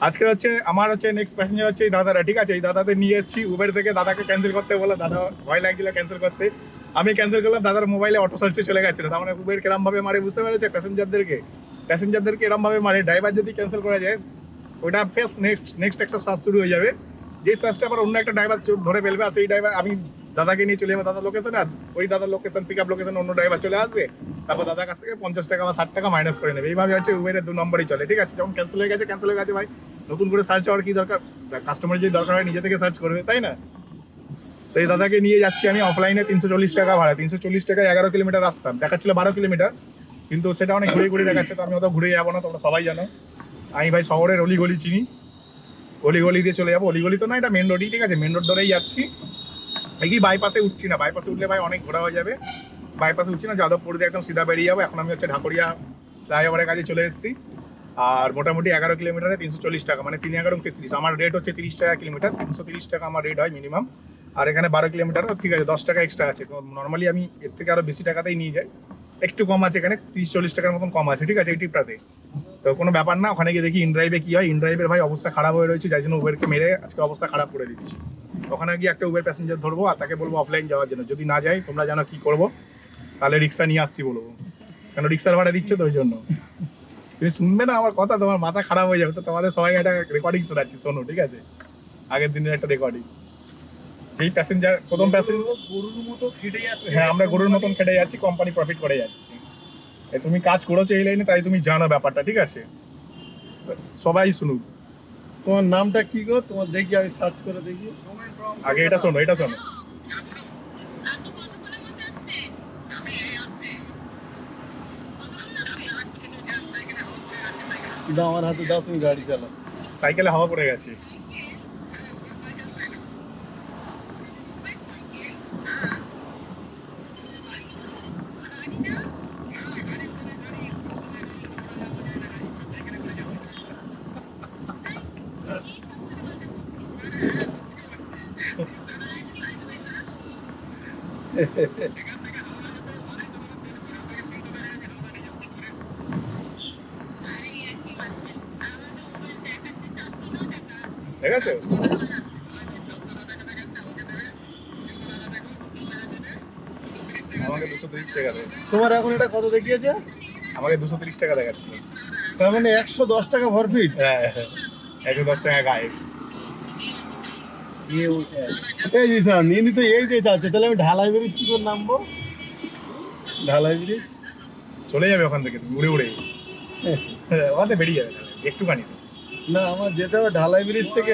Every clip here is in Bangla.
আজকে হচ্ছে আমার হচ্ছে নেক্সট প্যাসেঞ্জার হচ্ছে এই দাদারা, ঠিক আছে? এই দাদাদের নিয়ে যাচ্ছি উবের থেকে। দাদাকে ক্যান্সেল করতে বলে, দাদা ভয় লাগছিল ক্যান্সেল করতে, আমি ক্যান্সেল করলাম। দাদার মোবাইলে অটো সার্চে চলে গেছিল। তার মানে উবের কিরম ভাবে মারে বুঝতে পেরেছে? প্যাসেঞ্জারদেরকে এরম ভাবে মারে। ড্রাইভার যদি ক্যান্সেল করা যায়, ওটা ফেস নেক্সট একটা সার্চ শুরু হয়ে যাবে। যে সার্চটা আবার অন্য একটা ড্রাইভার ধরে ফেলবে, আর সেই ড্রাইভার আমি দাদাকে নিয়ে চলে যাবো দাদার লোকেশনে, আর ওই দাদার লোকেশন পিক আপ লোকেশন অন্য ড্রাইভার চলে আসবে। তারপর দাদার কাছ থেকে 50 টাকা বা 60 টাকা মাইনাস করে নেবে। এইভাবে হচ্ছে উবেরের 2 নম্বরই চলে, ঠিক আছে? যখন ক্যান্সেল হয়ে গেছে ভাই, নতুন করে সার্চ হওয়ার কি দরকার? কাস্টমার যদি দরকার হয় নিজে থেকে সার্চ করবে, তাই না? তো এই দাদাকে নিয়ে যাচ্ছি আমি অফলাইনে। 340 টাকা ভাড়া, 340 টাকায় 11 কিলোমিটার রাস্তা দেখাচ্ছিল, 12 কিলোমিটার, কিন্তু সেটা অনেক ঘুরে ঘুরে দেখাচ্ছে। তো আমি অত ঘুরে যাবো না, তোমরা সবাই জানো আমি ভাই শহরের অলিগলি চিনি। অলিগলি দিয়ে চলে যাবো। অলিগলি তো না, এটা মেন রোডই, ঠিক আছে? মেন রোড ধরেই যাচ্ছি। এই কি বাইপাসে উঠছি না, বাইপাসে উঠলে ভাই অনেক ঘোরা হয়ে যাবে। বাইপাসে উঠছি না, যাদবপুর দিয়ে একদম সিধা বেরিয়ে যাবো। এখন আমি হচ্ছে ঢাকুরিয়া ফ্লাইওভারের কাছে চলে এসেছি। আর মোটামুটি 11 কিলোমিটারে 340 টাকা, মানে 3-11-33। আমার রেট হচ্ছে 30 টাকা কিলোমিটার, 330 টাকা আমার রেট হয় মিনিমাম। আর এখানে 12 কিলোমিটারও ঠিক আছে, 10 টাকা এক্সট্রা আছে। নর্মালি আমি এর থেকে আরও বেশি টাকাতেই নিয়ে যাই, একটু কম আছে এখানে, 30-40 টাকার মতন কম আছে, ঠিক আছে এই ট্রিপটাতে। তো কোনো ব্যাপার না। ওখানে গিয়ে দেখি ইনড্রাইভে কী হয়। ইনড্রাইভের ভাই অবস্থা খারাপ হয়ে রয়েছে, যার জন্য উবেরকে মেরে আজকে অবস্থা খারাপ করে দিচ্ছি। ওখানে গিয়ে একটা উবের প্যাসেঞ্জার ধরবো, আর তাকে বলবো অফলাইন যাওয়ার জন্য। যদি না যাই, তোমরা জানো কী করবো, তাহলে রিক্সা নিয়ে আসছি বলবো। কেন রিক্সার ভাড়া দিচ্ছে তো, ওই জন্য। তুমি শুনবে না আমার কথা, তোমার মাথা খারাপ হয়ে যাবে। তো তোমাদের সবাইকে একটা রেকর্ডিং শোনাচ্ছি, শোনো, ঠিক আছে? আগের দিনের একটা রেকর্ডিং। যেই প্যাসেঞ্জার প্রথম প্যাসেঞ্জার গরুর মতো খেটে যাচ্ছে। হ্যাঁ, আমরা গরুর মতন খেটে যাচ্ছি, কোম্পানি প্রফিট করে যাচ্ছি। তুমি কাজ করেছো এই লাইনে, তাই তুমি জানো ব্যাপারটা, ঠিক আছে? সবাই শুনুক। তোমার নামটা কি গো? তোমার দেখি, আমি সার্চ করে দেখি। আগে এটা শোনো, এটা শোনো। দাও আমার হাতে, দাও, তুমি গাড়ি চালাও। সাইকেলে হাওয়া পড়ে গেছে। ঠিক আছে? আমাকে 230 টাকা দেয়। তোমার এখন এটা কত দেখিয়েছে? আমাকে 230 টাকা দেখাচ্ছিল। তার মানে 110 টাকা ভর ফিট। হ্যাঁ, 110 টাকা গায়ে। এই স্যার নিয়ে তো এই যে যাচ্ছে, তাহলে আমি ঢালাই ব্রিজ কি করে নামবো? ঢালাই ব্রিজ চলে যাবে ওখান থেকে, তুমি উড়ে উড়ে। ওখান থেকে বেরিয়ে যাবে একটুখানি। না, আমার যেতে হবে ঢালাই ব্রিজ থেকে।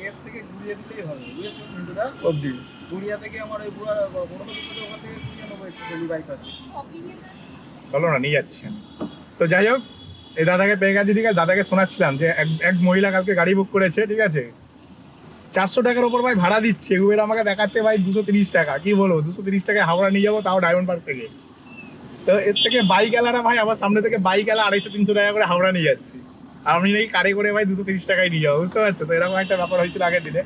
এর থেকে ঘুরিয়ে দিলেই হবে, বুঝেছো মিন্টুদা? অবধি গড়িয়া থেকে আমার ওই পুরো বড় থেকে ওখান থেকে ঘুরিয়ে নেবো একটু বাইপাসে। চলো না, নিয়ে যাচ্ছি আমি। তো যাই হোক, এই দাদাকে পেয়ে গেছি, ঠিক আছে? দাদাকে শোনাচ্ছিলাম যে এক মহিলা কালকে গাড়ি বুক করেছে, ঠিক আছে? 400 টাকার ওপর ভাই ভাড়া দিচ্ছে। উবের আমাকে দেখাচ্ছে ভাই 230 টাকা। কি বলবো, 230 টাকায় হাওড়া নিয়ে যাবো, তাও ডায়মন্ড পার্ক থেকে। তো এর থেকে বাইক এলারা ভাই, আমার সামনে থেকে বাইক এলা 250-300 টাকা করে হাওড়া নিয়ে যাচ্ছি। আর আমি নাকি কারে করে ভাই 230 টাকায় নিয়ে যাবো, বুঝতে পারছো? তো এরকম একটা ব্যাপার হয়েছিল আগের দিনে।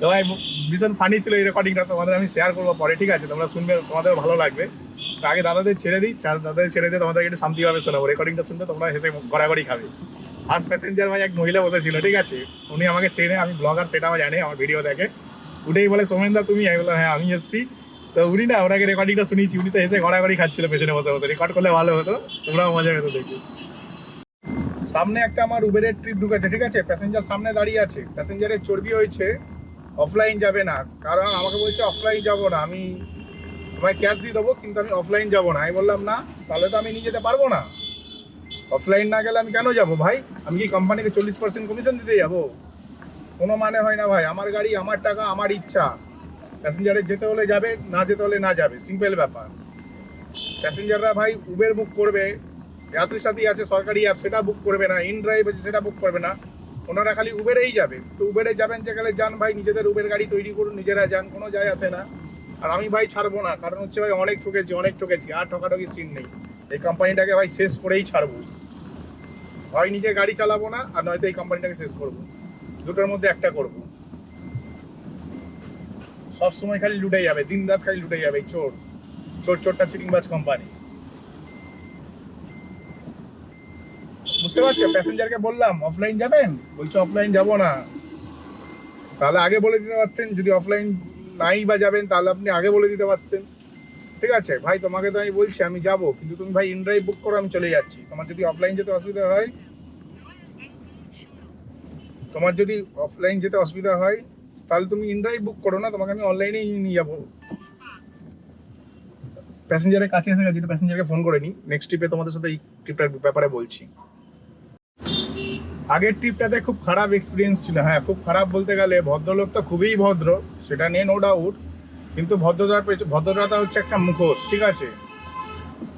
তো ভাই ভীষণ ফানি ছিল এই রেকর্ডিংটা, তোমাদের আমি শেয়ার করবো পরে, ঠিক আছে? তোমরা শুনবে, তোমাদের ভালো লাগবে। তো আগে দাদাদের ছেড়ে দিই, দাদাদের ছেড়ে দিয়ে তোমাদেরকে একটু শান্তিভাবে শোনাবো। রেকর্ডিংটা শুনবে, তোমরা হেসে গড়াগড়ি খাবে। ফার্স্ট প্যাসেঞ্জার ভাই এক মহিলা বসেছিল, ঠিক আছে? উনি আমাকে চেনে, আমি ব্লগার সেটাও জানে, আমার ভিডিও দেখে। উঠেই বলে, সোমেনদা তুমি? আমি বললাম হ্যাঁ আমি এসেছি। তো উনি না, ওনাকে রেকর্ডিংটা শুনিয়েছি, উনি তো এসে গড়াগড়ি খাচ্ছিল পেছনে বসে বসে। রেকর্ড করলে ভালো হতো, তোমরাও মজা পেতো দেখি। সামনে একটা আমার উবেরের ট্রিপ ঢুকেছে, ঠিক আছে? প্যাসেঞ্জার সামনে দাঁড়িয়ে আছে, প্যাসেঞ্জারের চর্বি হয়েছে, অফলাইন যাবে না। কারণ আমাকে বলছে অফলাইন যাবো না, আমি তোমায় ক্যাশ দিয়ে দেবো, কিন্তু আমি অফলাইন যাবো না। আমি বললাম না, তাহলে তো আমি নিয়ে যেতে পারবো না। অফলাইন না গেলে আমি কেন যাবো ভাই? আমি কি কোম্পানিকে 40% কমিশন দিতে যাবো? কোনো মানে হয় না ভাই। আমার গাড়ি, আমার টাকা, আমার ইচ্ছা। প্যাসেঞ্জারের যেতে হলে যাবে, না যেতে হলে না যাবে, সিম্পল ব্যাপার। প্যাসেঞ্জাররা ভাই উবের বুক করবে, যাত্রী সাথী আছে সরকারি অ্যাপ, সেটা বুক করবে না। ইন ড্রাইভ আছে, সেটা বুক করবে না। ওনারা খালি উবেরেই যাবে। তো উবেরে যাবেন যেখানে যান ভাই, নিজেদের উবের গাড়ি তৈরি করুন, নিজেরা যান, কোনো যায় আসে না। আর আমি ভাই ছাড়বো না, কারণ হচ্ছে ভাই অনেক ঠকেছি, আর ঠকাঠকি সিন নেই। এই কোম্পানিটাকে ভাই শেষ করেই ছাড়বো। হয় নিজে গাড়ি চালাবো না, আর নয়তো এই কোম্পানিটাকে শেষ করবো। দুটোর মধ্যে একটা করবো। সবসময় খালি লুটে যাবে, দিন রাত খালি লুটে যাবে। চোরটা চিটিংবাজ কোম্পানি। বুঝতে পারছো? প্যাসেঞ্জারকে বললাম অফলাইন যাবেন, বলছে অফলাইন যাব না। তাহলে আগে বলে দিতে পারতেন, যদি অফলাইন নাই বা যাবেন তাহলে আপনি আগে বলে দিতে পারতেন। ঠিক আছে ভাই, তোমাকে তো আমি বলছি আমি যাব, কিন্তু তুমি ভাই ইনড্রাইভ বুক করো, আমি চলে যাচ্ছি। তোমার যদি অফলাইন যেতে অসুবিধা হয়, তাহলে তুমি ইনড্রাইভ বুক করো না, তোমাকে আমি অনলাইনেই নিয়ে যাবো। প্যাসেঞ্জারের কাছে এসে গেছি, প্যাসেঞ্জারকে ফোন করে নিই, নেক্সট ট্রিপে তোমাদের সাথে এই ট্রিপটার ব্যাপারে বলছি। আগের ট্রিপটাতে খুব খারাপ এক্সপিরিয়েন্স ছিল। হ্যাঁ, খুব খারাপ বলতে গেলে ভদ্রলোক তো খুবই ভদ্র, সেটা নিয়ে নো ডাউট, কিন্তু ভদ্রতা হচ্ছে একটা মুখোশ, ঠিক আছে?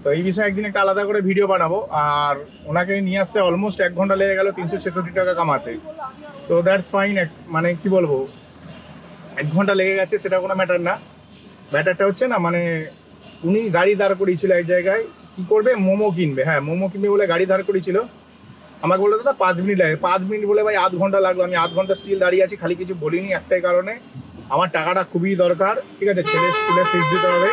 তো এই বিষয়ে একদিন একটা আলাদা করে ভিডিও বানাবো। আর ওনাকে নিয়ে আসতে অলমোস্ট 1 ঘন্টা লেগে গেল 366 টাকা কামাতে। তো দ্যাটস ফাইন, মানে কি বলবো, 1 ঘন্টা লেগে গেছে সেটা কোনো ম্যাটার না। ম্যাটারটা হচ্ছে না, মানে উনি গাড়ি দাঁড় করিয়েছিল এক জায়গায়, কি করবে, মোমো কিনবে। হ্যাঁ, মোমো কিনবে বলে গাড়ি দাঁড় করিয়েছিল। আমাকে বললো দাদা 5 মিনিট লাগে। 5 মিনিট বলে ভাই আধ ঘন্টা লাগলো। আমি আধ ঘন্টা স্টিল দাঁড়িয়ে আছি, খালি কিছু বলিনি একটাই কারণে, আমার টাকাটা খুবই দরকার। ঠিক আছে, ছেলের স্কুলে ফিস দিতে হবে,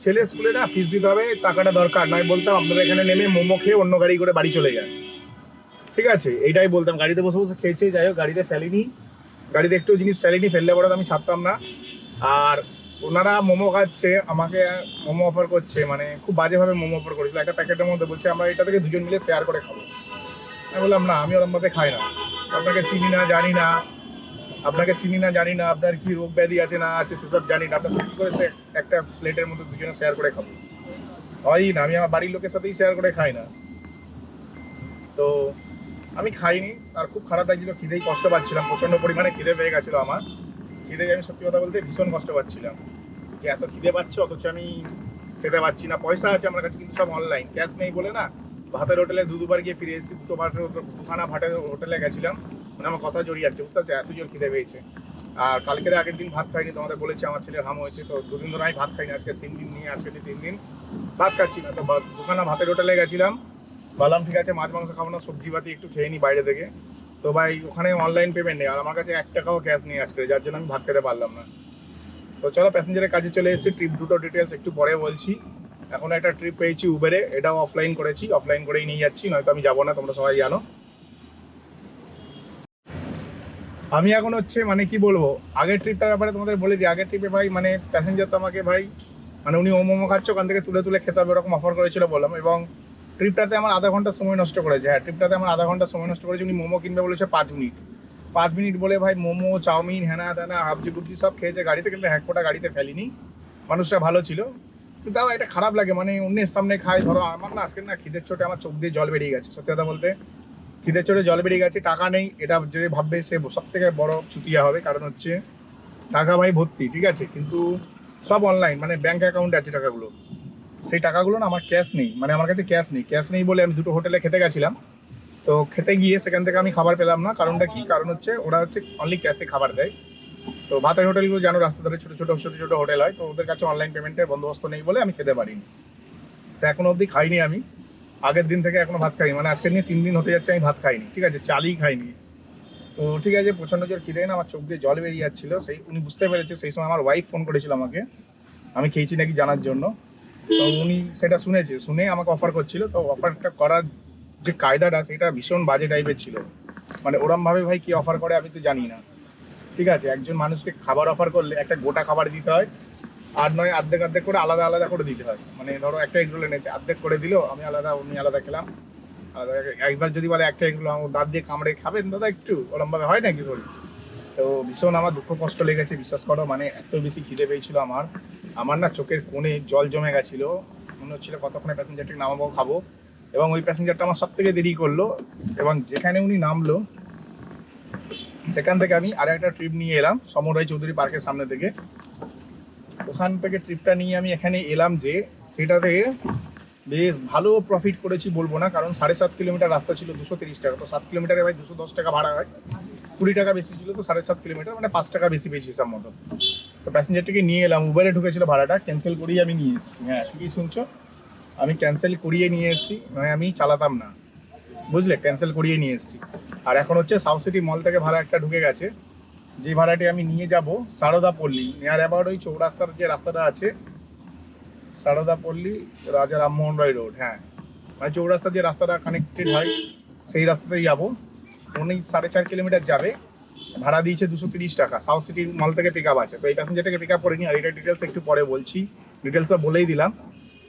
ছেলের স্কুলে না ফিস দিতে হবে, টাকাটা দরকার। নয় বলতাম আপনারা এখানে নেমে মোমো খেয়ে অন্য গাড়ি করে বাড়ি চলে যায়। ঠিক আছে, এইটাই বলতাম। গাড়িতে বসে বসে খেয়েছে, যাই হোক গাড়িতে ফেলিনি, গাড়িতে একটু জিনিস ফেলিনি, ফেললে পরে আমি ছাড়তাম না। আর ওনারা মোমো খাচ্ছে, আমাকে মোমো অফার করছে, মানে খুব বাজেভাবে মোমো অফার করেছিল। একটা প্যাকেটের মধ্যে বলছে আমরা এটা থেকে দুজন মিলে শেয়ার করে খাবো। আমি বললাম না, আমি ওরমভাবে খাই না, আপনাকে চিনি না জানি না, আপনার কি রোগ ব্যাধি আছে না আছে সেসব জানি না, আপনার সাথে করে সে একটা প্লেটের মধ্যে দুজনে শেয়ার করে খাবো? হয় না, আমি আমার বাড়ির লোকের সাথেই শেয়ার করে খাই না। তো আমি খাইনি, আর খুব খারাপ লাগছিল, খিদেই কষ্ট পাচ্ছিলাম, প্রচণ্ড পরিমাণে খিদে পেয়ে গেছিলো আমার। খিদে আমি সত্যি কথা বলতে ভীষণ কষ্ট পাচ্ছিলাম, যে এত খিদে পাচ্ছে অথচ আমি খেতে পাচ্ছি না। পয়সা আছে আমার কাছে কিন্তু সব অনলাইন, ক্যাশ নেই বলে না, ভাতের হোটেলে দুবার গিয়ে ফিরে এসেছি, দুখানা ভাতের হোটেলে গেছিলাম, মানে আমার কথা জড়িয়ে যাচ্ছে, বুঝতে পারছি এত জোর খিদে পেয়েছে। আর কালকের আগের দিন ভাত খাইনি, তোমাদের বলেছি আমার ছেলের হাম হয়েছে, তো 2 দিন ধরে আমি ভাত খাইনি, আজকে 3 দিন নিয়ে, আজকে 3 দিন ভাত খাচ্ছি না। তো দুখানা ভাতের হোটেলে গেছিলাম, বললাম ঠিক আছে মাছ মাংস খাবো না, সবজি পাতি একটু খেয়ে নিই বাইরে থেকে। তো ভাই ওখানে অনলাইন পেমেন্ট নেই, আর আমার কাছে 1 টাকাও ক্যাশ নেই আজকে, যার জন্য আমি ভাত খেতে পারলাম না। তো চলো প্যাসেঞ্জারের কাজে চলে এসেছি, ট্রিপ দুটো ডিটেলস একটু পরে বলছি। এখন একটা ট্রিপ পেয়েছি উবেরে, এটাও অফলাইন করেছি, অফলাইন করেই নিয়ে যাচ্ছি, নয়তো আমি যাবো না, তোমরা সবাই জানো। আমি এখন হচ্ছে মানে কি বলবো, আগের ট্রিপটার ব্যাপারে তোমাদের বলে দিই। আগের ট্রিপে ভাই মানে প্যাসেঞ্জার তো আমাকে ভাই, মানে উনি মোমো খাচ্ছে ওখান থেকে তুলে তুলে খেতে হবে এরকম অফার করেছিল বললাম, এবং ট্রিপটাতে আমার আধা ঘন্টা সময় নষ্ট করেছে। হ্যাঁ, ট্রিপটাতে আমার আধা ঘন্টা সময় নষ্ট করেছে। উনি মোমো কিনবে বলেছে 5 মিনিট, 5 মিনিট বলে ভাই মোমো চাউমিন হ্যানা ত্যানা হাবজি গুবজি সব খেয়েছে গাড়িতে, কিন্তু এক ফোঁটা গাড়িতে ফেলিনি। মানুষটা ভালো ছিল, কিন্তু তাও এটা খারাপ লাগে, মানে অন্যের সামনে খাই। ধরো আমার না আজকে না খিদের চোটে আমার চোখ দিয়ে জল বেরিয়ে গেছে, সত্যি কথা বলতে খিদের চোটে জল বেরিয়ে গেছে। টাকা নেই, এটা যদি ভাববে সে সব থেকে বড় চুতিয়া হবে, কারণ হচ্ছে টাকা ভাই ভর্তি, ঠিক আছে, কিন্তু সব অনলাইন, মানে ব্যাঙ্ক অ্যাকাউন্টে আছে টাকাগুলো। সেই টাকাগুলো না আমার ক্যাশ নেই, মানে আমার কাছে ক্যাশ নেই বলে আমি দুটো হোটেলে খেতে গেছিলাম। তো খেতে গিয়ে সেখান থেকে আমি খাবার পেলাম না। কারণটা কি, কারণ হচ্ছে ওরা হচ্ছে অনলি ক্যাশে খাবার দেয়। তো ভাতের হোটেলগুলো জানো রাস্তা ধরে ছোটো ছোটো হোটেল হয়, তো ওদের কাছে অনলাইন পেমেন্টের বন্দোবস্ত নেই বলে আমি খেতে পারিনি। তো এখনো অবধি খাইনি আমি, আগের দিন থেকে এখনো ভাত খাইনি, মানে আজকে নিয়ে 3 দিন হতে যাচ্ছে আমি ভাত খাইনি, ঠিক আছে, চালই খাইনি। তো ঠিক আছে, প্রচণ্ড জোর খিদে না, আমার চোখ দিয়ে জল বেরিয়ে যাচ্ছিল। সেই উনি বুঝতে পেরেছে, সেই সময় আমার ওয়াইফ ফোন করেছিল আমাকে, আমি খেয়েছি নাকি জানার জন্য। তো উনি সেটা শুনে আমাকে অফার করছিল। তো অফারটা করার যে কায়দাটা সেটা ভীষণ বাজে টাইপের ছিল, মানে ওরমভাবে ভাই কি অফার করে আমি তো জানি না। ঠিক আছে, একজন মানুষকে খাবার অফার করলে একটা গোটা খাবার দিতে হয়, আর নয় অর্ধেক অর্ধেক করে আলাদা আলাদা করে দিতে হয়। মানে ধরো একটা এগ রোল এনেছে, অর্ধেক করে দিল, আমি আলাদা উনি আলাদা খেলাম আলাদা। একবার যদি বলে একটা এগ রোল আমার দাঁত দিয়ে কামড়ে খাবেন দাদা একটু, ওরমভাবে হয় নাকি রোল? তো ভীষণ আমার দুঃখ কষ্ট লেগেছে, বিশ্বাস করো, মানে এত বেশি খিদে পেয়েছিল আমার না চোখের কোণে জল জমে গেছিলো। মনে হচ্ছিলো কতক্ষণে প্যাসেঞ্জারটিকে নামাবো খাবো। এবং ওই প্যাসেঞ্জারটা আমার সব থেকে দেরি করলো, এবং যেখানে উনি নামলো সেখান থেকে আমি আর একটা ট্রিপ নিয়ে এলাম সমর রায় চৌধুরী পার্কের সামনে থেকে। ওখান থেকে ট্রিপটা নিয়ে আমি এখানে এলাম, যে সেটাতে বেশ ভালো প্রফিট করেছি বলবো না, কারণ 7.5 কিলোমিটার রাস্তা ছিল 230 টাকা। তো 7 কিলোমিটারে ভাই 210 টাকা ভাড়া হয়, 20 টাকা বেশি ছিল, তো 7.5 কিলোমিটার মানে 5 টাকা বেশি পেয়েছি হিসাব মতো। তো প্যাসেঞ্জারটিকে নিয়ে এলাম, উবেরে ঢুকেছিল, ভাড়াটা ক্যান্সেল করিয়ে আমি নিয়ে এসেছি। হ্যাঁ ঠিকই শুনছো, আমি ক্যান্সেল করিয়ে নিয়ে এসেছি, নয় আমি চালাতাম না, বুঝলে, ক্যান্সেল করিয়ে নিয়ে এসেছি। আর এখন হচ্ছে সাউথ সিটি মল থেকে ভাড়া একটা ঢুকে গেছে, যে ভাড়াটি আমি নিয়ে যাব সারদাপল্লী, নিয়ার অ্যাবাউট ওই চৌরাস্তার যে রাস্তাটা আছে সারদাপল্লী রাজা রামমোহন রায় রোড। হ্যাঁ, মানে চৌরাস্তা যে রাস্তাটা কানেক্টেড হয় সেই রাস্তাতেই যাবো। উনি 4.5 কিলোমিটার যাবে, ভাড়া দিয়েছে 230 টাকা। সাউথ সিটির মল থেকে পিক আপ আছে, তো এই প্যাসেঞ্জারটাকে পিক আপ করে নিই। আর এটা ডিটেলস একটু পরে বলছি, ডিটেলসটা বলেই দিলাম।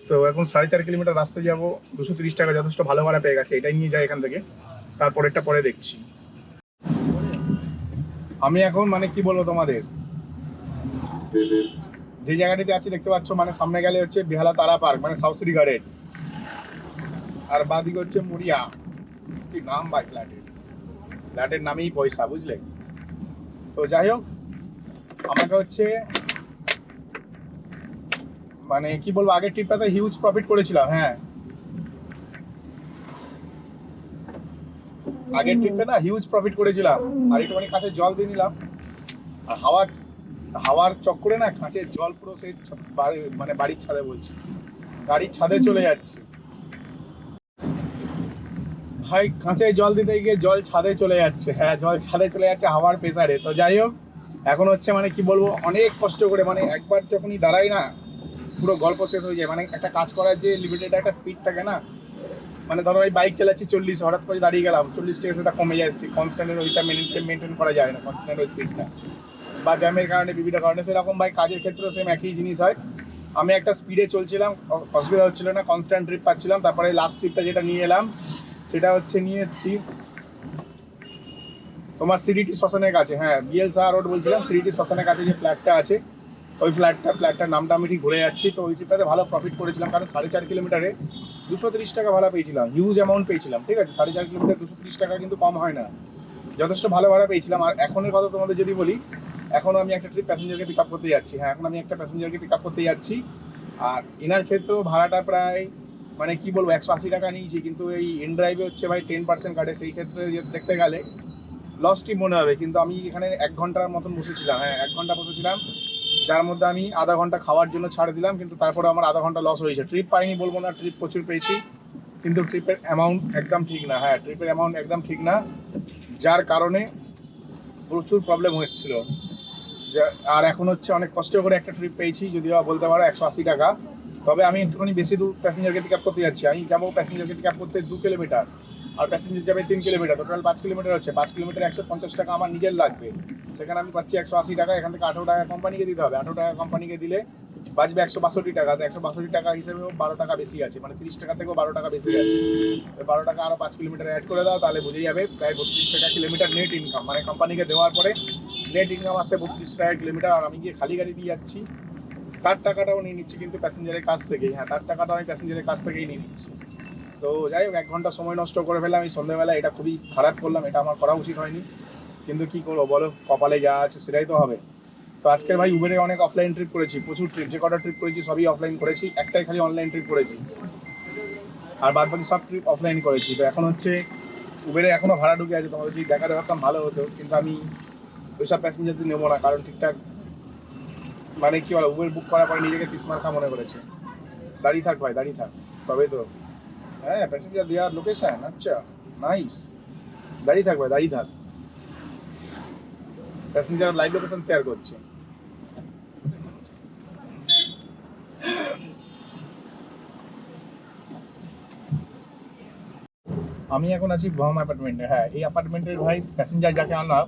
তো এখন 4.5 কিলোমিটার রাস্তা যাবো, 230 টাকা যথেষ্ট ভালো ভাড়া পেয়ে গেছে, এটাই নিয়ে যাই এখান থেকে। তারপরেরটা পরে দেখছি। আমি এখন মানে কি বলবো তোমাদের, যে জায়গাটিতে আছি দেখতে পাচ্ছ, মানে সামনে গেলে হচ্ছে বেহালা তারা পার্ক, মানে সাউথ সিটি গার্ডেন, আর বাদিকে হচ্ছে মুড়িয়া। কি নাম ভাই ফ্ল্যাটের, ফ্ল্যাটের নামেই পয়সা, বুঝলে। তো যাই হোক, আমাকে হচ্ছে মানে কি বলবো, আগের ট্রিপটাতে হিউজ প্রফিট করেছিলাম। হ্যাঁ, আগের ট্রিপে না হিউজ প্রফিট করেছিলাম। আর একটুখানি কাছে জল দিয়ে নিলাম, আর হাওয়ার চক্করে না কাঁচের জল পুরো সেই মানে বাড়ির ছাদে, বলছি গাড়ির ছাদে চলে যাচ্ছে ভাই। কাঁচে জল দিতে গিয়ে জল ছাদে চলে যাচ্ছে। হ্যাঁ, জল ছাদে চলে যাচ্ছে হাওয়ার প্রেসারে। তো যাই হোক, এখন হচ্ছে মানে কি বলবো, অনেক কষ্ট করে, মানে একবার যখনই দাঁড়াই না পুরো গল্প শেষ হয়ে যায়। মানে একটা কাজ করার যে লিমিটেড একটা স্পিড থাকে না, মানে ধরো এই বাইক চালাচ্ছি 40, হঠাৎ করে দাঁড়িয়ে গেলাম 40 থেকে, সেটা কমে যায় স্পিড। কনস্ট্যান্টের ওইটা মেনটেন করা যায় না, কনস্ট্যান্ট ওই স্পিডটা, বা জ্যামের কারণে, বিভিন্ন কারণে। সেরকম ভাই কাজের ক্ষেত্রেও সেম একই জিনিস হয়। আমি একটা স্পিডে চলছিলাম, অসুবিধা হচ্ছিল না, কনস্ট্যান্ট ট্রিপ পাচ্ছিলাম। তারপরে লাস্ট ট্রিপটা যেটা নিয়ে এলাম, সেটা হচ্ছে নিয়ে এসছি তোমার সিরিটি শ্মশানের কাছে। হ্যাঁ, বিএলসা রোড বলছিলাম, সিরিটি শ্মশানের কাছে যে ফ্ল্যাটটা আছে, ওই ফ্ল্যাটটার নামটা আমি ঠিক ভুলে যাচ্ছি। তো ওই ট্রিপটাতে ভালো প্রফিট করেছিলাম, কারণ 4.5 কিলোমিটারে 230 টাকা ভাড়া পেয়েছিলাম, হিউজ অ্যামাউন্ট পেয়েছিলাম। ঠিক আছে, 4.5 কিলোমিটার 230 টাকা কিন্তু কম হয় না, যথেষ্ট ভালো ভাড়া পেয়েছিলাম। আর এখনের কথা তোমাদের যদি বলি, এখনও আমি একটা ট্রিপ প্যাসেঞ্জারকে পিক আপ করতে যাচ্ছি। হ্যাঁ, এখন আমি একটা প্যাসেঞ্জারকে পিক আপ করতে যাচ্ছি। আর এনার ক্ষেত্রেও ভাড়াটা প্রায় মানে কি বলবো 180 টাকা নিয়েছি, কিন্তু এই ইন ড্রাইভে হচ্ছে ভাই 10% কাটে। সেই ক্ষেত্রে দেখতে গেলে লসটি মনে হবে। কিন্তু আমি এখানে 1 ঘন্টার মতন বসেছিলাম। হ্যাঁ, 1 ঘন্টা বসেছিলাম, যার মধ্যে আমি আধা ঘন্টা খাওয়ার জন্য ছাড় দিলাম, কিন্তু তারপরে আমার আধা ঘন্টা লস হয়েছে। ট্রিপ পাইনি বলবো না, ট্রিপ প্রচুর পেয়েছি, কিন্তু ট্রিপের অ্যামাউন্ট একদম ঠিক না। হ্যাঁ, ট্রিপের অ্যামাউন্ট একদম ঠিক না, যার কারণে প্রচুর প্রবলেম হচ্ছিল। আর এখন হচ্ছে অনেক কষ্ট করে একটা ট্রিপ পেয়েছি, যদিও বলতে পারো 180 টাকা। তবে আমি একটুখানি বেশি দূর প্যাসেঞ্জারকে পিক আপ করতে যাচ্ছি। আমি যাবো প্যাসেঞ্জারকে পিক আপ করতে 2 কিলোমিটার, আর প্যাসেঞ্জার যাবে 3 কিলোমিটার, টোটাল 5 কিলোমিটার হচ্ছে। 5 কিলোমিটার 150 টাকা আমার নিজের লাগবে, সেখানে আমি পাচ্ছি 180 টাকা। এখান থেকে 18 টাকা কোম্পানিকে দিতে হবে, 18 টাকা কোম্পানিকে দিলে বাঁচবে 162 টাকা। তো 162 টাকা হিসেবেও 12 টাকা বেশি আছে, মানে 30 টাকা থেকেও 12 টাকা বেশি আছে। 12 টাকা আরও 5 কিলোমিটার অ্যাড করে দাও, তাহলে বুঝে যাবে প্রায় 32 টাকা কিলোমিটার নেট ইনকাম। মানে কোম্পানিকে দেওয়ার পরে নেট ইনকাম আসছে 32 টাকা কিলোমিটার। আর আমি গিয়ে খালি গাড়ি নিয়ে যাচ্ছি, তার টাকাটাও নিয়ে নিচ্ছি কিন্তু প্যাসেঞ্জারের কাছ থেকেই। হ্যাঁ, তার টাকাটাও আমি প্যাসেঞ্জারের কাছ থেকেই নিয়ে নিচ্ছি। তো যাই হোক, 1 ঘন্টা সময় নষ্ট করে ফেললাম এই সন্ধ্যেবেলা, এটা খুবই খারাপ করলাম, এটা আমার করা উচিত হয়নি। কিন্তু কি করবো বলো, কপালে যা আছে সেটাই তো হবে। তো আজকের ভাই উবেরে অনেক অফলাইন ট্রিপ করেছি, প্রচুর ট্রিপ, যে কটা ট্রিপ করেছি সবই অফলাইন করেছি, একটাই খালি অনলাইন ট্রিপ করেছি, আর বাদ বাকি সব ট্রিপ অফলাইন করেছি। তো এখন হচ্ছে উবেরে এখনও ভাড়া ঢুকে আছে, তোমাদের যদি দেখাতে পারতাম ভালো হতো, কিন্তু আমি ওইসব প্যাসেঞ্জারদের নেবো না, কারণ ঠিকঠাক মানে কি বলো, উবের বুক করার পরে নিজেকে তিসমার্কা মনে করেছে। দাঁড়িয়ে থাক ভাই, দাঁড়িয়ে থাক, তবে তো। হ্যাঁ, প্যাসেঞ্জার দেওয়ার লোকেশন, আচ্ছা নাইস, দাঁড়িয়ে থাক ভাই, দাঁড়িয়ে থাক। প্যাসেঞ্জার লাইভ লোকেশন শেয়ার করছে। আমি এখন আছি ভ্রম অ্যাপার্টমেন্টে। হ্যাঁ, এই অ্যাপার্টমেন্টের ভাই প্যাসেঞ্জার যাকে আনলাম,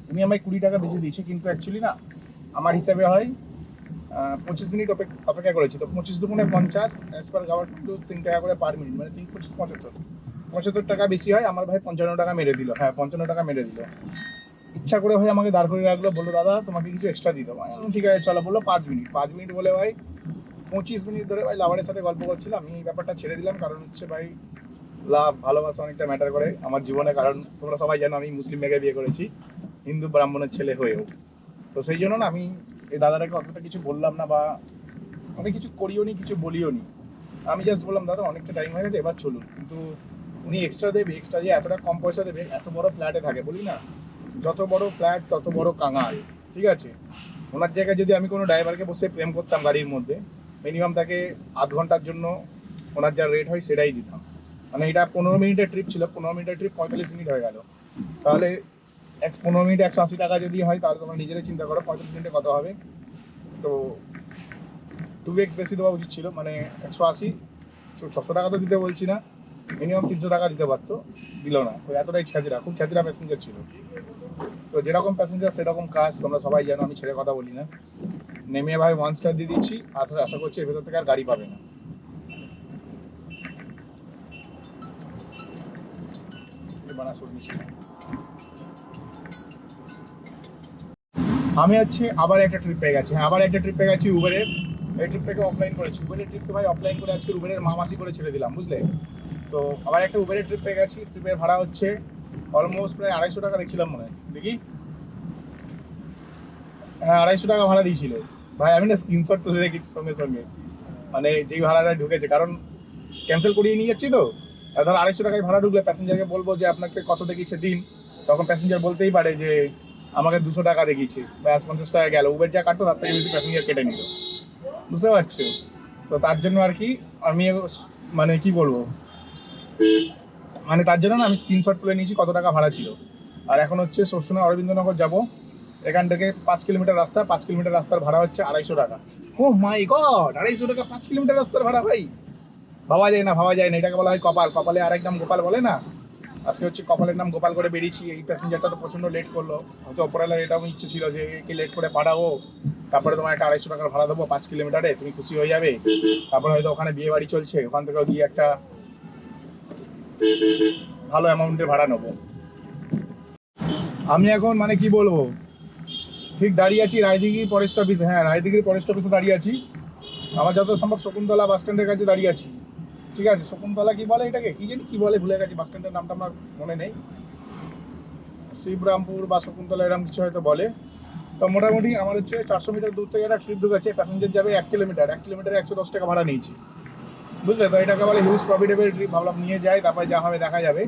উনি আমায় 20 টাকা বেশি দিয়েছে, কিন্তু অ্যাকচুয়ালি না আমার হিসাবে হয় 25 মিনিট অপেক্ষা করেছি। তো 25 দুগুণে 50, অ্যাজ পার গভর্নমেন্ট 3 টাকা করে পার মিনিট, মানে 3 25 75 টাকা বেশি হয়। আমার ভাই 55 টাকা মেরে দিল। হ্যাঁ, 55 টাকা মেরে দিল। ইচ্ছা করে ভাই আমাকে দাঁড় করে রাখলো, বললো দাদা তোমাকে কিছু এক্সট্রা দিয়ে দেবো। ঠিক আছে চলো, বললো 5 মিনিট বলে ভাই 25 মিনিট ধরে ভাই লাভারের সাথে গল্প করছিলাম। আমি এই ব্যাপারটা ছেড়ে দিলাম, কারণ হচ্ছে ভাই লাভ ভালোবাসা অনেকটা ম্যাটার করে আমার জীবনে। কারণ তোমরা সবাই জানো আমি মুসলিম মেয়েকে বিয়ে করেছি, হিন্দু ব্রাহ্মণের ছেলে হয়েও। তো সেই জন্য না আমি এই দাদাটাকে অতটা কিছু বললাম না, বা আমি কিছু করিও নি, কিছু বলিও নি। আমি জাস্ট বললাম দাদা অনেকটা টাইম হয়ে গেছে, এবার চলুন। কিন্তু উনি এক্সট্রা দেবে, এক্সট্রা দিয়ে এতটা কম পয়সা দেবে, এত বড় ফ্ল্যাটে থাকে, বলি না যত বড় ফ্ল্যাট তত বড় কাঙাল। ঠিক আছে, ওনার জায়গায় যদি আমি কোনো ড্রাইভারকে বসে প্রেম করতাম গাড়ির মধ্যে, মিনিমাম তাকে আধ ঘন্টার জন্য ওনার যা রেট হয় সেটাই দিতাম। মানে এটা 15 মিনিটের ট্রিপ ছিল, 15 মিনিটের ট্রিপ 45 মিনিট হয়ে গেল। তাহলে 15 মিনিট 180 টাকা যদি হয়, তাহলে তোমরা নিজেরাই চিন্তা করো 45 মিনিটে কত হবে। তো 2x বেশি দেওয়া উচিত ছিল, মানে 180 600 টাকা তো দিতে বলছি না, মিনিমাম 300 টাকা দিতে পারতো, দিল না। তো এতটাই ছ্যাচরা, খুব ছ্যাচরা প্যাসেঞ্জার ছিল। তো যেরকম প্যাসেঞ্জার সেরকম কাজ, তোমরা সবাই জানো, আমি ছেড়ে কথা বলি না। নেমে ভাই 1 স্টার দিয়ে দিচ্ছি, আশা করছি এর ভেতর থেকে আর গাড়ি পাবে না। আমি হচ্ছে আবার একটা ট্রিপ পেয়ে গেছি, আবার একটা ট্রিপ পেয়ে গেছি উবেরের। এই ট্রিপটাকে অফলাইন করেছি, উবেরের ট্রিপকে ভাই অফলাইন করে আজকে উবেরের মামাসি করে ছেড়ে দিলাম, বুঝলে। তো আবার একটা উবেরের ট্রিপ পেয়ে গেছি, ট্রিপের ভাড়া হচ্ছে অলমোস্ট প্রায় 250 টাকা দেখছিলাম মনে হয়, দেখি, হ্যাঁ 250 টাকা ভাড়া দিয়েছিল ভাই। আমি না স্ক্রিনশট তুলে রেখেছি সঙ্গে সঙ্গে, মানে যেই ভাড়াটা ঢুকেছে, কারণ ক্যান্সেল করিয়ে নিয়ে যাচ্ছি তো। ধর 250 টাকায় ভাড়া ঢুকলে প্যাসেঞ্জারকে বলবো যে আপনাকে কত দেখিয়েছে দিন, তখন প্যাসেঞ্জার বলতেই পারে যে আমাকে 200 টাকা দেখিয়েছে, ব্যাস 50 টাকা গেল, উবের যা কাটতো তার থেকে বেশি প্যাসেঞ্জার কেটে নিল, বুঝতে পারছো। তো তার জন্য আর কি আমি মানে কি বলবো, মানে তার জন্য না আমি স্ক্রিনশট তুলে নিয়েছি কত টাকা ভাড়া ছিল। আর এখন হচ্ছে সরসুনা অরবিন্দনগর যাব, এখান থেকে 5 কিলোমিটার রাস্তা, 5 কিলোমিটার রাস্তার ভাড়া হচ্ছে 250 টাকা। ও মাই গড, 250 টাকা 5 কিলোমিটার রাস্তার ভাড়া ভাই, ভাবা যায় না, ভাবা যায় না। এটাকে বলা হয় কপাল, কপালে আরেক নাম গোপাল বলে না। আজকে হচ্ছে কপালের নাম গোপাল করে বেরিয়েছি। এই প্যাসেঞ্জারটা তো প্রচণ্ড লেট করলো, হয়তো ওপরওয়ালার এটাও ইচ্ছে ছিল যে একে লেট করে পাঠাবো, তারপরে তোমার একটা 250 টাকার ভাড়া দেবো 5 কিলোমিটারে, তুমি খুশি হয়ে যাবে। তারপরে হয়তো ওখানে বিয়ে বাড়ি চলছে, ওখান থেকেও গিয়ে একটা ভালো অ্যামাউন্টের ভাড়া নেবো। আমি এখন মানে কি বলবো, ঠিক দাঁড়িয়ে আছি রায়দিঘির ফরেস্ট অফিসে, হ্যাঁ রায়দিঘির ফরেস্ট অফিসে দাঁড়িয়ে আছি। আমার যত সম্ভব শকুন্তলা বাস স্ট্যান্ডের কাছে দাঁড়িয়ে আছি, ঠিক আছে। শকুন্তলা কি বলে এটাকে, কি জানি কি বলে, ভুলে গেছি, বাস স্ট্যান্ডের নামটা আমার মনে নেই, শিবরামপুর বা শকুন্তলা এরকম কিছু হয়তো বলে। তো মোটামুটি আমার হচ্ছে 400 মিটার দূর থেকে একটা ট্রিপ ঢুকেছে, প্যাসেঞ্জার যাবে 1 কিলোমিটার, 1 কিলোমিটারে 110 টাকা ভাড়া নিয়েছি, বুঝলে। তো এটাকে বলে হিউজ প্রফিটেবল ট্রিপ, ভাবলাম নিয়ে যাই, তারপরে যা হবে দেখা যাবে।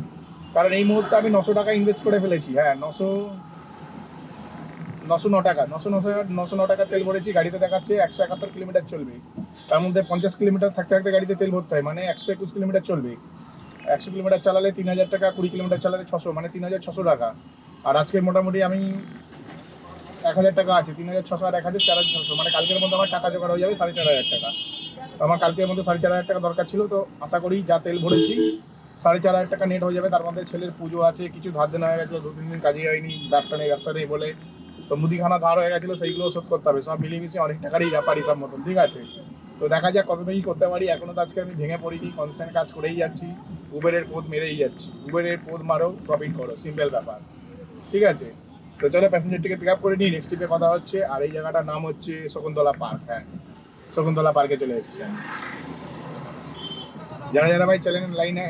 কারণ এই মুহূর্তে আমি 900 টাকা ইনভেস্ট করে ফেলেছি, হ্যাঁ 909 টাকা, 909 টাকা তেল ভরেছি। গাড়িতে দেখাচ্ছে 171 কিলোমিটার চলবে, তার মধ্যে 50 কিলোমিটার থাকতে থাকতে গাড়িতে তেল ভরতে হয়, মানে 121 কিলোমিটার চলবে। 100 কিলোমিটার চালালে 3000 টাকা, 20 কিলোমিটার চালালে 600, মানে 3600 টাকা। আর আজকে মোটামুটি আমি 1000 টাকা আছে, 3600 আর 1000, 4600, মানে কালকের মধ্যে আমার টাকা জোগাড় হয়ে যাবে 4500 টাকা। তো আমার কালকের মধ্যে 4500 টাকা দরকার ছিল, তো আশা করি যা তেল ভরেছি 4500 টাকা নেট হয়ে যাবে। তার মধ্যে ছেলের পুজো আছে, কিছু ধার দেনা হয়ে গেছিলো, 2-3 দিন কাজে হয়নি, ব্যবসা নেই বলে, তো মুদিখানা ধার হয়ে গেছিলো, সেইগুলো শোধ করতে হবে। সব মিলিয়ে মিশিয়ে অনেক টাকারই ব্যাপার হিসাব মতন, ঠিক আছে। তো দেখা যাক কতটা কি করতে পারি। এখনো তো আজকে আমি ভেঙে পড়িনি, কনস্ট্যান্ট কাজ করেই যাচ্ছি, উবেরের পোদ মেরেই যাচ্ছি। উবেরের পোদ মারো, প্রফিট করো, সিম্পল ব্যাপার, ঠিক আছে। তো চলো প্যাসেঞ্জারটিকে পিক আপ করে নিই, নেক্সট ট্রিপে কথা হচ্ছে। আর এই জায়গাটার নাম হচ্ছে শকুন্তলা পার্ক, হ্যাঁ শকুন্তলা পার্কে চলে এসেছে। যারা ভাই চ্যানেল লাইনে,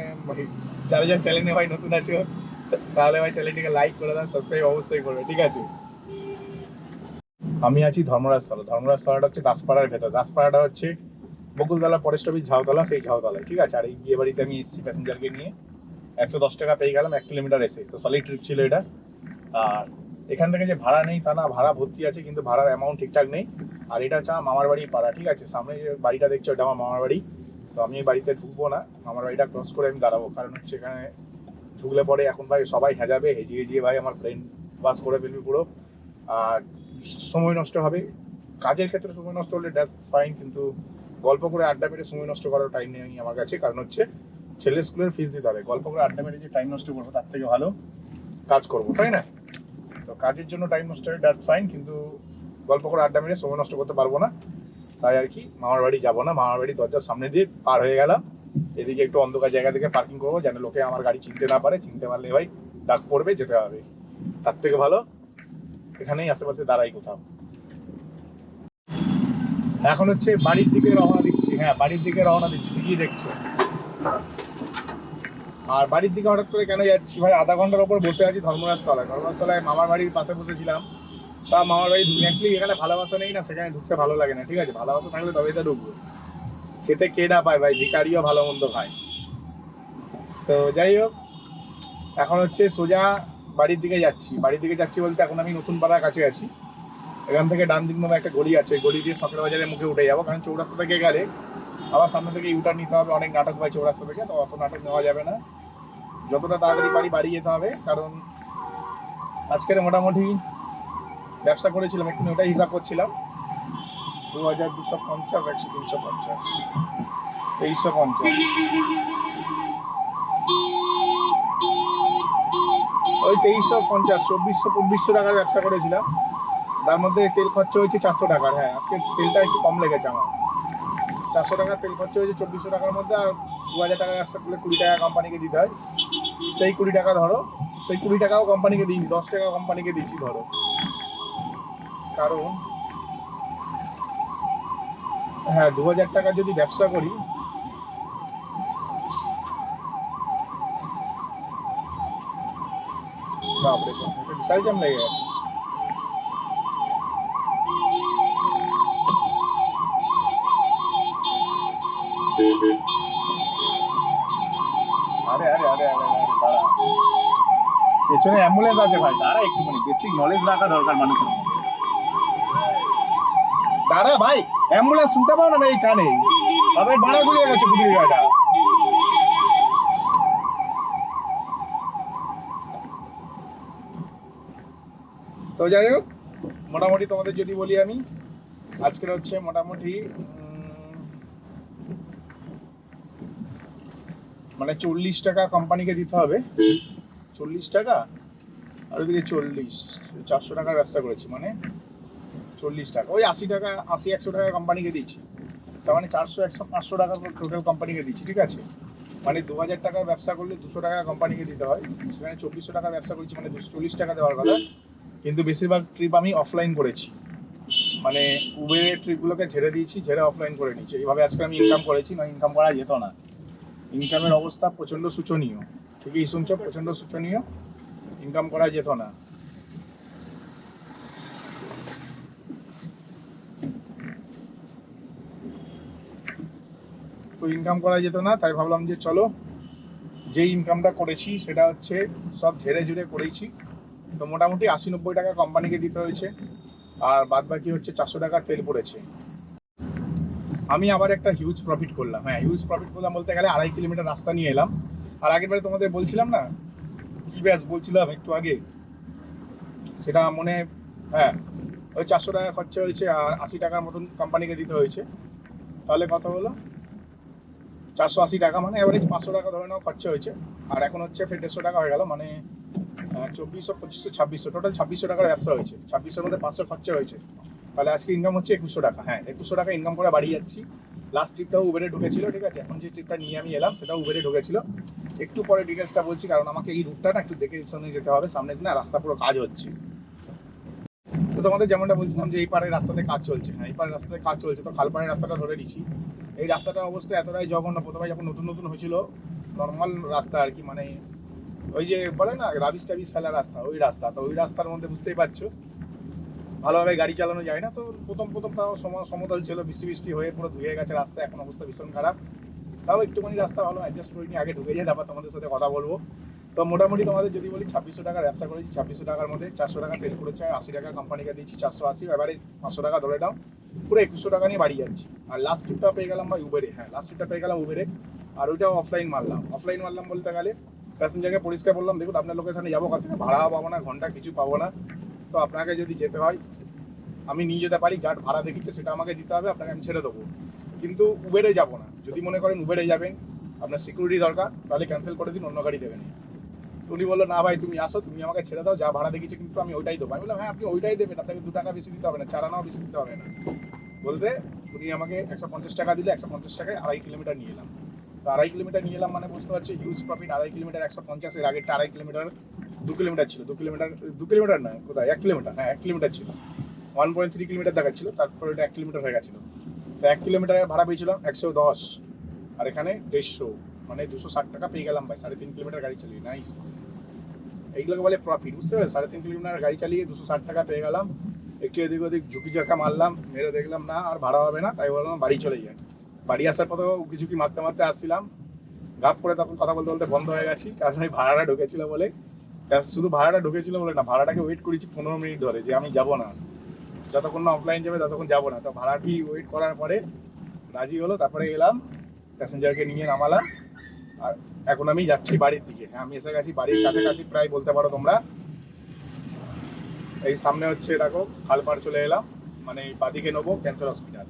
যারা চ্যানেলে ভাই নতুন আছো, তাহলে ভাই চ্যানেলটিকে লাইক করে দাও, সাবস্ক্রাইব অবশ্যই করবে, ঠিক আছে। আমি আছি ধর্মরাজতলা, ধর্মরাজতলাটা হচ্ছে দাসপাড়ার ভেতর, দাসপাড়াটা হচ্ছে বকুলতলা ফরেস্ট অফিস ঝাউতলা, সেই ঝাউতলায়, ঠিক আছে। আর এই বিয়ে বাড়িতে আমি এসেছি প্যাসেঞ্জারকে নিয়ে, 110 টাকা পেয়ে গেলাম 1 কিলোমিটার এসে, তো সলিড ট্রিপ ছিল এটা। আর এখান থেকে যে ভাড়া নেই তা না, ভাড়া ভর্তি আছে, কিন্তু ভাড়ার অ্যামাউন্ট ঠিকঠাক নেই। আর এটা হচ্ছে আমার মামার বাড়ির পাড়া, ঠিক আছে। সামনে যে বাড়িটা দেখছো ওটা আমার মামার বাড়ি। তো আমি এই বাড়িতে ঢুকবো না, মামার বাড়িটা ক্রস করে আমি দাঁড়াবো, কারণ হচ্ছে এখানে ঢুকলে পরে এখন ভাই সবাই হেজাবে, হেজিয়ে ভাই আমার ব্রেন ওয়াশ করে ফেলবে পুরো। আর সময় নষ্ট হবে, কাজের ক্ষেত্রে সময় নষ্ট হলে দ্যাটস ফাইন, কিন্তু গল্প করে আড্ডা মেরে সময় নষ্ট করার টাইম নেই আমার কাছে। কারণ হচ্ছে ছেলে স্কুলের ফিস দিতে হবে, গল্প করে আড্ডা মেরে যে টাইম নষ্ট করবো তার থেকে ভালো কাজ করবো, তাই না। তো কাজের জন্য টাইম নষ্ট হয়, দ্যাটস ফাইন, কিন্তু গল্প করে আড্ডা মেরে সময় নষ্ট করতে পারবো না। তাই আর কি মামার বাড়ি যাবো না, মামার বাড়ি দরজার সামনে দিয়ে পার হয়ে গেলাম, এদিকে একটু অন্ধকার জায়গা থেকে পার্কিং করবো, যেন লোকে আমার গাড়ি চিনতে না পারে, চিনতে পারলে ভাই ডাক পড়বে, যেতে হবে। তার থেকে ভালো এখানেই আশেপাশে দাঁড়াই কোথাও। এখন হচ্ছে বাড়ির দিকে রওনা দিচ্ছি, হ্যাঁ বাড়ির দিকে রওনা দিচ্ছি, ঠিকই দেখছো। আর বাড়ির দিকে হঠাৎ করে কেন যাচ্ছি ভাই, আধা ঘন্টার ওপর বসে আছি ধর্মরাজতলায়। ধর্মরাজতলায় মামার বাড়ির পাশে বসেছিলাম, তা মামার বাড়ি অ্যাকচুয়ালি এখানে ভালোবাসা নেই না, সেখানে ঢুকতে ভালো লাগে না, ঠিক আছে। ভালোবাসা থাকলে তবেই তো ঢুকবো, খেতে কে না পায় ভাই, ভিখারিও ভালো মন্দ খায়। তো যাই হোক, এখন হচ্ছে সোজা বাড়ির দিকে যাচ্ছি। বাড়ির দিকে যাচ্ছি বলতে এখন আমি নতুন পাড়ার কাছে আছি। এখান থেকে ডান দিক নামে একটা গলি আছে, গলি দিয়ে সকের বাজারের মুখে উঠে যাবো, কারণ চৌরাস্তা থেকে গেলে আবার সামনে থেকে ইউটার্ন নিতে হবে, অনেক নাটক হয় চৌরাস্তা থেকে, তো অত নাটক নেওয়া যাবে না, যতটা তাড়াতাড়ি বাড়ি যেতে হবে। কারণ আজকের মোটামুটি ব্যবসা করেছিলাম, একটু ওটাই হিসাব করছিলাম, 2250, 100, 350, 2350। ওই 2350, 2400 টাকার ব্যবসা করেছিলাম, তার মধ্যে তেল খরচা হয়েছে 400 টাকার। হ্যাঁ, আজকে তেলটা একটু কম লেগেছে আমার। 400 টাকার তেল খরচা হয়েছে 2400 টাকার মধ্যে, আর 2000 টাকার ব্যবসা করলে 20 টাকা কোম্পানিকে দিতে হয়। সেই 20 টাকা ধরো, সেই 20 টাকাও কোম্পানিকে দিইনি, 10 টাকা কোম্পানিকে দিয়েছি ধরো। কারণ হ্যাঁ, 2000 টাকা যদি ব্যবসা করি, বাপরে বাপ, এটা বিশাল জ্যাম লেগে গেছে। আরে আরে আরে আরে আরে দাঁড়া, পেছনে অ্যাম্বুলেন্স আছে ভাই, দাঁড়া একটুখানি, বেসিক নলেজ রাখা দরকার মানুষের মধ্যে। দাঁড়া ভাই, অ্যাম্বুলেন্স শুনতে পাও না এই কানে, তবে বাড়া গুলিয়ে গেছে কুকুরের গাটা। তো যাই হোক, মোটামুটি তোমাদের যদি বলি আমি, আজকের হচ্ছে মোটামুটি মানে 40 টাকা কোম্পানিকে দিতে হবে, 40 টাকা, আর ওইদিকে 40, 400 টাকার ব্যবসা করেছি, মানে 40 টাকা, ওই 80 টাকা, 80-100 টাকা কোম্পানিকে দিচ্ছি, তার মানে 400-100-500 টাকা টোটাল কোম্পানিকে দিচ্ছি, ঠিক আছে। মানে 2000 টাকার ব্যবসা করলে 200 টাকা কোম্পানিকে দিতে হয়, সেখানে 2400 টাকার ব্যবসা করছি, মানে 240 টাকা দেওয়ার কথা। কিন্তু বেশিরভাগ ট্রিপ আমি অফলাইন করেছি, মানে উবেরের ট্রিপগুলোকে ঝেড়ে দিয়েছি, ঝেড়ে অফলাইন করে নিচ্ছি। এইভাবে আজকে আমি ইনকাম করেছি, না ইনকাম করা যেত না। ইনকামের অবস্থা প্রচণ্ড শোচনীয়, ঠিকই শুনছো, প্রচণ্ড শোচনীয়, ইনকাম করা যেত না। তো ইনকাম করা যেত না, তাই ভাবলাম যে চলো, যে ইনকামটা করেছি সেটা হচ্ছে সব ঝেড়ে ঝুড়ে করেছি। তো মোটামুটি 80-90 টাকা কোম্পানিকে দিতে হয়েছে, আর বাদ বাকি হচ্ছে 400 টাকা তেল পড়েছে। আমি আবার একটা হিউজ প্রফিট করলাম। হ্যাঁ, হিউজ প্রফিট করলাম বলতে গেলে 2.5 কিলোমিটার রাস্তা নিয়ে এলাম। আর আগের বারে তোমাদের বলছিলাম না, কি ব্যাস বলছিলাম একটু আগে, সেটা মনে, হ্যাঁ, ওই 400 টাকা খরচা হয়েছে, আর 80 টাকার মতন কোম্পানিকে দিতে হয়েছে। তাহলে কত হলো? 480 টাকা, মানে অ্যাভারেজ 500 টাকা ধরে নাও খরচা হয়েছে। আর এখন হচ্ছে ফের 150 টাকা হয়ে গেল, মানে 2400, 2500, 2600, টোটাল 2600 টাকার ব্যবসা হয়েছে। 2600-র মধ্যে 500 খরচা হয়েছে, তাহলে আজকে ইনকাম হচ্ছে 2100 টাকা। হ্যাঁ, 2100 টাকা ইনকাম করে বাড়ি যাচ্ছি। লাস্ট ট্রিপটাও উবেরে ঢুকেছিল, ঠিক আছে। এখন যে ট্রিপটা নিয়ে আমি এলাম সেটাও উবেরে ঢুকেছিল। একটু পরে ডিটেলসটা বলছি, কারণ আমাকে এই রুটটা না একটু দেখে শুনে যেতে হবে, সামনে দিন রাস্তা পুরো কাজ হচ্ছে। তো তোমাদের যেমনটা বলছিলাম যে এই পাড়ের রাস্তাতে কাজ চলছে, হ্যাঁ এই পাড়ের রাস্তাতে কাজ চলছে, তো খালপাড়ের রাস্তাটা ধরে নিচ্ছি। এই রাস্তাটার অবস্থা এতটাই জঘন্য, প্রথমে যখন নতুন নতুন হয়েছিল, নর্মাল রাস্তা আর কি, মানে ওই যে বলে না রাবিশ টাবিশ ফেলা রাস্তা, ওই রাস্তা। তো ওই রাস্তার মধ্যে বুঝতেই পারছো ভালোভাবে গাড়ি চালানো যায় না। তো প্রথম প্রথম তাও সমতল ছিল, বৃষ্টি বৃষ্টি হয়ে পুরো ধুয়ে গেছে রাস্তা, এখন অবস্থা ভীষণ খারাপ। তাও একটুখানি রাস্তা ভালো অ্যাডজাস্ট করে নিয়ে আগে ঢুকে যায়, তারপর তোমাদের সাথে কথা বলবো। তো মোটামুটি তোমাদের যদি বলি 2600 টাকার ব্যবসা করেছি, 2600 টাকার মধ্যে 400 টাকা তেল পড়েছে, 80 টাকা কোম্পানিকে দিচ্ছি, 480, এবারে 500 টাকা ধরে দাও, পুরো 2100 টাকা নিয়ে বাড়ি যাচ্ছি। আর লাস্ট ট্রিপটা পেয়ে গেলাম ভাই উবেরে, হ্যাঁ লাস্ট ট্রিপটা পেয়ে গেলাম উবেরে, আর ওইটাও অফলাইন মারলাম। অফলাইন মারলাম বলতে গেলে প্যাসেঞ্জারকে পরিষ্কার বললাম, দেখুন আপনার লোকেশনে যাবো, কত থেকে ভাড়াও পাবো না, ঘন্টা কিছু পাবো না, তো আপনাকে যদি যেতে হয় আমি নিয়ে যেতে পারি, যার ভাড়া দেখিচ্ছে সেটা আমাকে দিতে হবে, আপনাকে আমি ছেড়ে দেবো, কিন্তু উবেরে যাবো না। যদি মনে করেন উবেরে যাবেন, আপনার সিকিউরিটি দরকার, তাহলে ক্যান্সেল করে দিন, অন্য গাড়ি দেবেন। উনি বললো না ভাই তুমি আসো, তুমি আমাকে ছেড়ে দাও, যা ভাড়া দেখিয়েছে কিন্তু আমি ওইটাই দেবো। আমি বললাম হ্যাঁ আপনি ওইটাই দেবেন, আপনাকে 2 টাকা বেশি দিতে হবে না, 4 আনাও বেশি দিতে হবে না। বলতে উনি আমাকে 150 টাকা দিলে, 150 টাকায় 2.5 কিলোমিটার নিয়ে এলাম। তো 2.5 কিলোমিটার নিয়ে এলাম মানে বুঝতে পারছি হিউজ প্রফিট। 2.5 কিলোমিটার 150, এর আগেরটা 2.5 কিলোমিটার 2 কিলোমিটার ছিল, 2 কিলোমিটার নয় কোথায় 1 কিলোমিটার, হ্যাঁ 1 কিলোমিটার ছিল, 1.3 কিলোমিটার দেখাচ্ছিল, তারপর এটা 1 কিলোমিটার হয়ে গেছিলো। তো 1 কিলোমিটারের ভাড়া পেয়েছিলাম 110, আর এখানে 150, মানে 260 টাকা পেয়ে গেলাম ভাই, 3.5 কিলোমিটার গাড়ি চালিয়ে। নাইস, এইগুলোকে বলে প্রফিট, বুঝতে পারছো। 3.5 কিলোমিটার গাড়ি চালিয়ে 260 টাকা পেয়ে গেলাম। একটু এদিক ওদিক ঝুঁকি ঝাঁকা মারলাম, মেরে দেখলাম না আর ভাড়া হবে না, তাই বললাম বাড়ি চলে যাই। বাড়ি আসার পথেও উকি ঝুঁকি মারতে মারতে আসছিলাম, গাপ করে তখন কথা বলতে বলতে বন্ধ হয়ে গেছি, কারণ ওই ভাড়াটা ঢুকেছিল বলে। শুধু ভাড়াটা ঢুকেছিল বলে না, ভাড়াটাকে ওয়েট করেছি 15 মিনিট ধরে, যে আমি যাবো না, যতক্ষণ না অফলাইন যাবে ততক্ষণ যাবো না। তো ভাড়াটি ওয়েট করার পরে রাজি হলো, তারপরে এলাম, প্যাসেঞ্জারকে নিয়ে নামালাম, আর এখন আমি যাচ্ছি বাড়ির দিকে। হ্যাঁ আমি এসে গেছি বাড়ির কাছাকাছি প্রায় বলতে পারো তোমরা। এই সামনে হচ্ছে দেখো খালপাড় চলে এলাম, মানে এই বাদিকে নেবো ক্যান্সার হসপিটাল,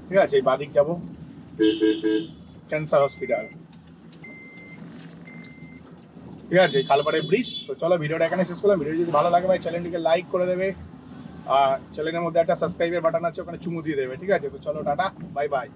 ঠিক আছে, এই বাদিক যাবো। Cancer hospital. ঠিক আছে, খালপাড়ের ব্রিজ। তো চলো ভিডিওটা এখানে শেষ করলাম। ভিডিও যদি ভালো লাগে ভাই চ্যানেলটিকে লাইক করে দেবে, আর চ্যানেলের মধ্যে একটা সাবস্ক্রাইবের বাটন আছে, ওখানে চুমু দিয়ে দেবে। ঠিক আছে, তো চলো টাটা, বাই বাই।